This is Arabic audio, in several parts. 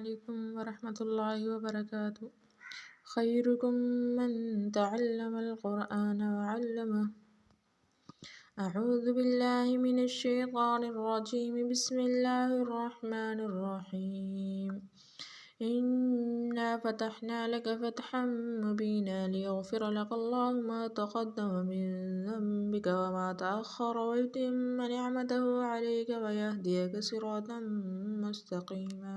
عليكم ورحمة الله وبركاته. خيركم من تعلم القرآن وعلمه. أعوذ بالله من الشيطان الرجيم. بسم الله الرحمن الرحيم. إنا فتحنا لك فتحا مبينا ليغفر لك الله ما تقدم من ذنبك وما تأخر ويتم نعمته عليك ويهديك صراطا مستقيما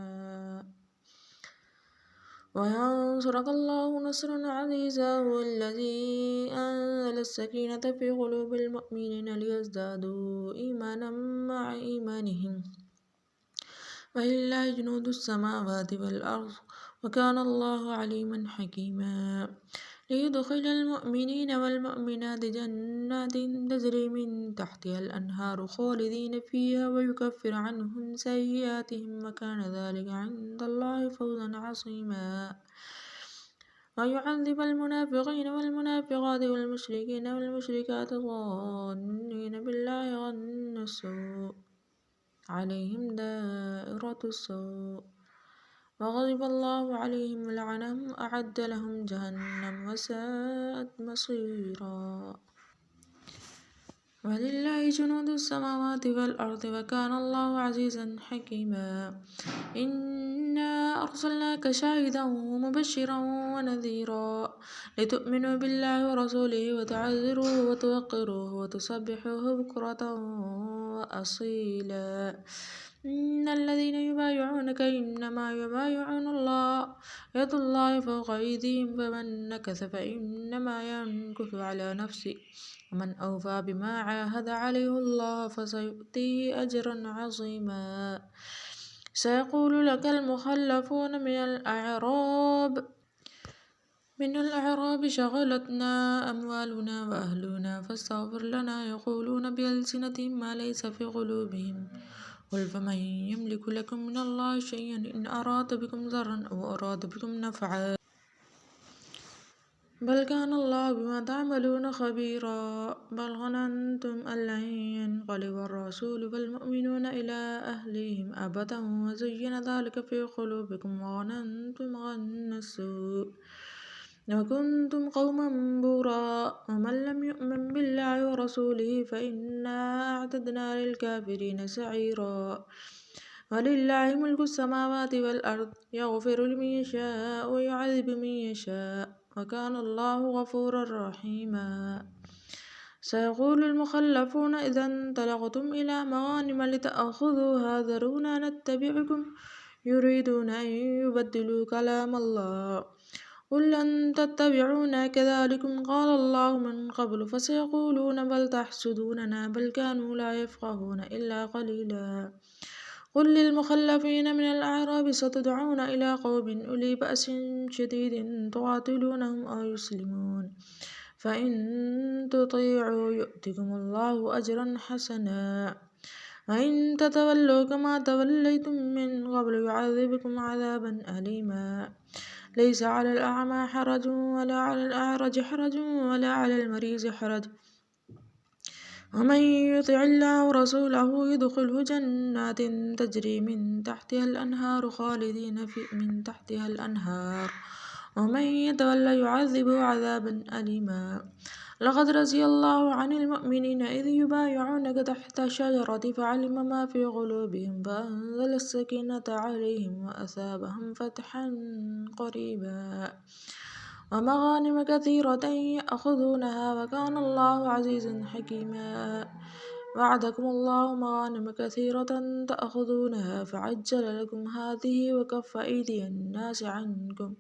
وينصرك الله نصرا عزيزا هو الذي أنزل السكينة في قلوب المؤمنين ليزدادوا إيمانا مع إيمانهم ولله جنود السماوات والأرض وكان الله عليما حكيما ليدخل المؤمنين والمؤمنات جنات تجري من تحتها الأنهار خالدين فيها ويكفر عنهم سيئاتهم وكان ذلك عند الله فوزا عظيما ويعذب المنافقين والمنافقات والمشركين والمشركات الظانين بالله ظن السوء عليهم دائرة السوء وغضب الله عليهم ولعنهم وأعد لهم جهنم وساءت مصيرا ولله جنود السماوات والأرض وكان الله عزيزا حكيما إنا أرسلناك شاهدا ومبشرا ونذيرا لتؤمنوا بالله ورسوله وتعزروه وتوقروه وتسبحوه بكرة وأصيلا إن الذين يبايعونك إنما يبايعون الله يد الله فوق أيديهم فمن نكث فإنما ينكث على نفسه ومن أوفى بما عاهد عليه الله فسيؤتيه أجرا عظيما سيقول لك المخلفون من الأعراب شغلتنا أموالنا وأهلنا فاستغفر لنا يقولون بألسنتهم ما ليس في قلوبهم قل فمن يملك لكم من الله شيئا إن أراد بكم ضرا أو أراد بكم نفعا بل كان الله بما تعملون خبيرا بل ظننتم أن لن ينقلب الرسول والمؤمنون إلى أهليهم أبدا وزين ذلك في قلوبكم وظننتم ظن السوء وكنتم قوما بورا ومن لم يؤمن بالله ورسوله فإنا أعتدنا للكافرين سعيرا ولله ملك السماوات والأرض يغفر لمن يشاء ويعذب من يشاء وكان الله غفورا رحيما سيقول المخلفون إذا انطلقتم إلى مغانم لتأخذوها ذرونا نتبعكم يريدون أن يبدلوا كلام الله قل لن تتبعونا كذلكم قال الله من قبل فسيقولون بل تحسدوننا بل كانوا لا يفقهون إلا قليلا قل للمخلفين من الأعراب ستدعون إلى قوم أولي بأس شديد تقاتلونهم أو يسلمون فإن تطيعوا يؤتكم الله أجرا حسنا وإن تتولوا كما توليتم من قبل يعذبكم عذابا أليما ليس على الأعمى حرج ولا على الأعرج حرج ولا على المريض حرج ومن يطع الله ورسوله يدخله جنات تجري من تحتها الأنهار خالدين من تحتها الأنهار ومن يتولى يعذبه عذابا أليما لقد رضي الله عن المؤمنين إذ يبايعونك تحت الشجرة فعلم ما في قلوبهم فأنزل السكينة عليهم وأثابهم فتحا قريبا ومغانم كثيرة يأخذونها وكان الله عزيزا حكيما وعدكم الله مغانم كثيرة تأخذونها فعجل لكم هذه وكف أيدي الناس عنكم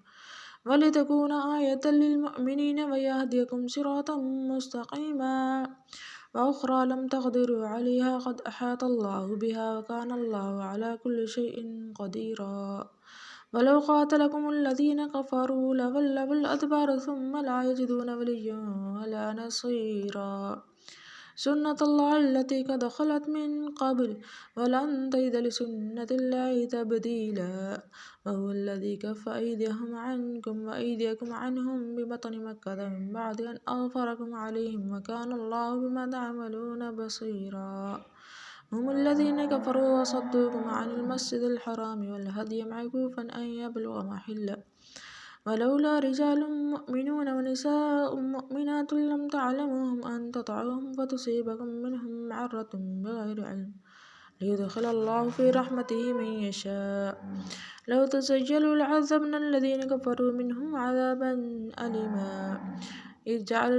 ولتكون آية للمؤمنين ويهديكم صراطا مستقيما وأخرى لم تقدروا عليها قد أحاط الله بها وكان الله على كل شيء قديرا ولو قاتلكم الذين كفروا لولوا الأدبار ثم لا يجدون وليا ولا نصيرا سنة الله التي قد خلت من قبل ولن تجد لسنة الله تبديلا وهو الذي كف أيديهم عنكم وأيديكم عنهم ببطن مكة من بعد أن أظفركم عليهم وكان الله بما تعملون بصيرا هم الذين كفروا وصدوكم عن المسجد الحرام والهدي معكوفا أن يبلغ محله ولولا رجال مؤمنون ونساء مؤمنات لم تعلموهم أن تطعوهم فتصيبكم منهم معرة بغير علم ليدخل الله في رحمته من يشاء لو تزيلوا لعذبنا الذين كفروا منهم عذابا أليما إذ جعل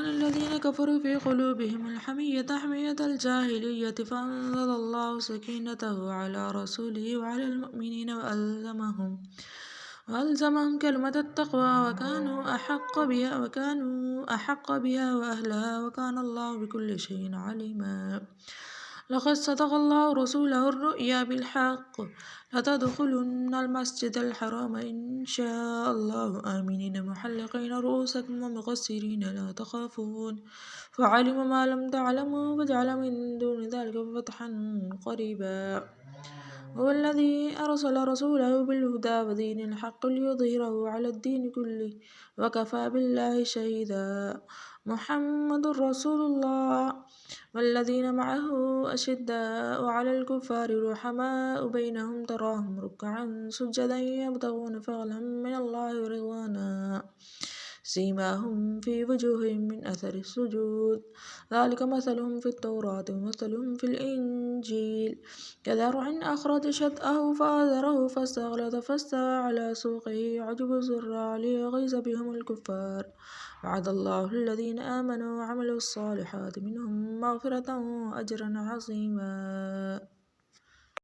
الذين كفروا في قلوبهم الحمية حمية الجاهلية فأنزل الله سكينته على رسوله وعلى المؤمنين وألزمهم كلمة التقوى وكانوا أحق بها وأهلها وكان الله بكل شيء عليما لقد صدق الله رسوله الرؤيا بالحق لتدخلن المسجد الحرام إن شاء الله آمنين محلقين رؤوسكم ومقصرين لا تخافون فعلم ما لم تعلموا فجعل من دون ذلك فتحا قريبا هو الذي أرسل رسوله بالهدى ودين الحق ليظهره على الدين كله وكفى بالله شهيدا محمد رسول الله والذين معه أشداء على الكفار رحماء بينهم تراهم ركعا سجدا يبتغون فضلا من الله ورضوانا سيماهم في وجوههم من أثر السجود ذلك مثلهم في التوراة ومثلهم في الإنجيل كزرع أخرج شطأه فآزره فاستغلظ فاستوى على سوقه يعجب الزراع ليغيظ بهم الكفار وعد الله الذين آمنوا وعملوا الصالحات منهم مغفرة وأجرا عظيما.